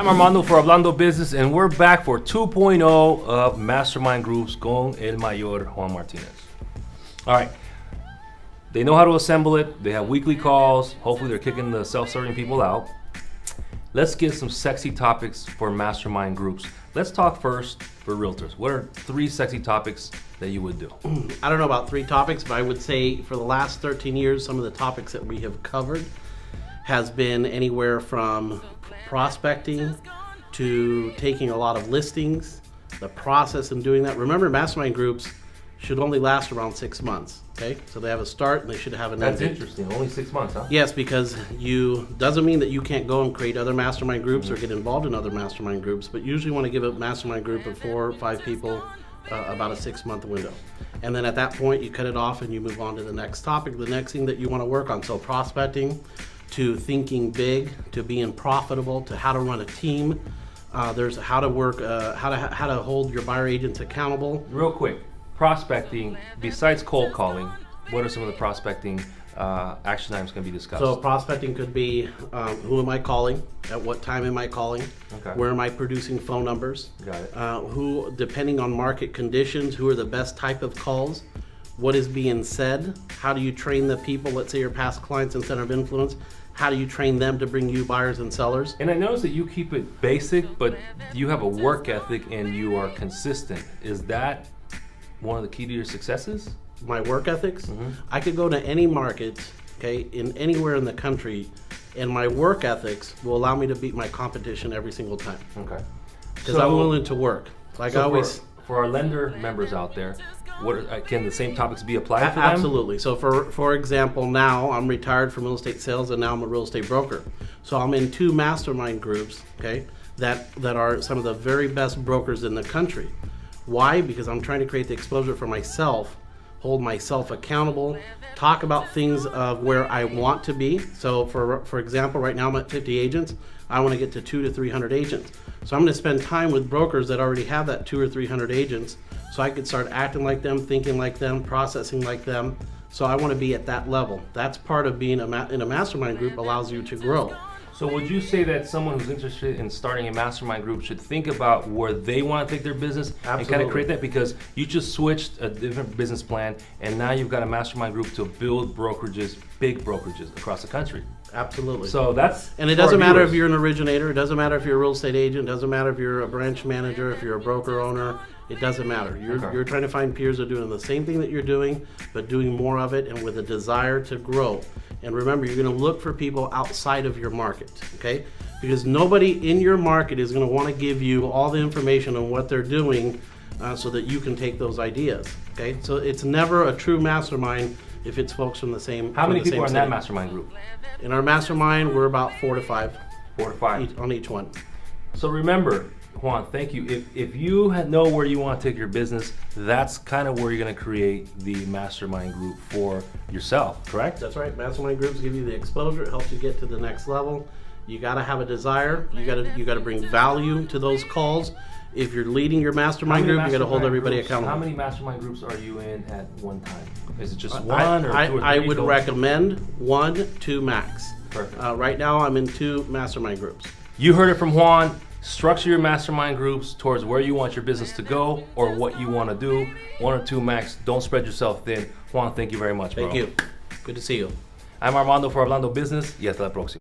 I'm Armando for Hablando Business, and we're back for 2.0 of Mastermind Groups con el mayor Juan.Martinez. All right. They know how to assemble it. They have weekly calls. Hopefully they're kicking the self-serving people out. Let's get some sexy topics for Mastermind Groups. Let's talk first for realtors. What are 3 sexy topics that you would do? I don't know about 3 topics, but I would say for the last 13 years, some of the topics that we have covered has been anywhere from prospecting to taking a lot of listings, the process in doing that. Remember, Mastermind Groups should only last around 6 months, okay? So they have a start and they should have an end. That's interesting, only 6 months, huh? Yes, because doesn't mean that you can't go and create other mastermind groups or get involved in other mastermind groups, but usually want to give a mastermind group of 4 or 5 people about a 6-month window. And then at that point, you cut it off and you move on to the next topic, the next thing that you want to work on. So prospecting, to thinking big, to being profitable, to how to run a team. There's how to work, how to hold your buyer agents accountable. Real quick, prospecting, besides cold calling, what are some of the prospecting action items can be discussed? So prospecting could be, who am I calling? At what time am I calling? Okay. Where am I producing phone numbers? Got it. Who, depending on market conditions, who are the best type of calls? What is being said? How do you train the people? Let's say your past clients and center of influence. How do you train them to bring you buyers and sellers? And I notice that you keep it basic, but you have a work ethic and you are consistent. Is that one of the key to your successes? My work ethics? Mm-hmm. I could go to any market, okay, in anywhere in the country, and my work ethics will allow me to beat my competition every single time. Okay. Because I'm willing to work. Like I always. For our lender members out there, can the same topics be applied for them? Absolutely. So for example, now I'm retired from real estate sales and now I'm a real estate broker. So I'm in 2 mastermind groups, okay, that are some of the very best brokers in the country. Why? Because I'm trying to create the exposure for myself, hold myself accountable, talk about things of where I want to be. So for example, right now I'm at 50 agents. I want to get to 200 to 300 agents. So I'm going to spend time with brokers that already have that 200 or 300 agents, so I could start acting like them, thinking like them, processing like them. So I want to be at that level. That's part of being in a mastermind group, allows you to grow. So would you say that someone who's interested in starting a mastermind group should think about where they want to take their business and kind of create that? Because you just switched a different business plan and now you've got a mastermind group to build brokerages, big brokerages across the country. Absolutely. So that's, and it doesn't matter if you're an originator, it doesn't matter if you're a real estate agent, it doesn't matter if you're a branch manager, if you're a broker owner, it doesn't matter. You're trying to find peers that are doing the same thing that you're doing, but doing more of it and with a desire to grow. And remember, you're going to look for people outside of your market, okay? Because nobody in your market is going to want to give you all the information on what they're doing so that you can take those ideas, okay? So it's never a true mastermind if it's folks from the same. How many people are in that city. mastermind group? In our mastermind, we're about 4 to 5. 4 to 5 on each one. So remember, Juan, thank you. If you know where you want to take your business, that's kind of where you're going to create the mastermind group for yourself, correct? That's right. Mastermind groups give you the exposure. It helps you get to the next level. You got to have a desire. You got to bring value to those calls. If you're leading your mastermind group, you got to hold everybody accountable. How many mastermind groups are you in at one time? Is it just one or 2 or 3? I would recommend 1, 2 max. Perfect. Right now, I'm in 2 mastermind groups. You heard it from Juan. Structure your mastermind groups towards where you want your business to go or what you want to do. 1 or 2 max. Don't spread yourself thin. Juan, thank you very much, bro. Thank you. Good to see you. I'm Armando for Hablando Business y hasta la próxima.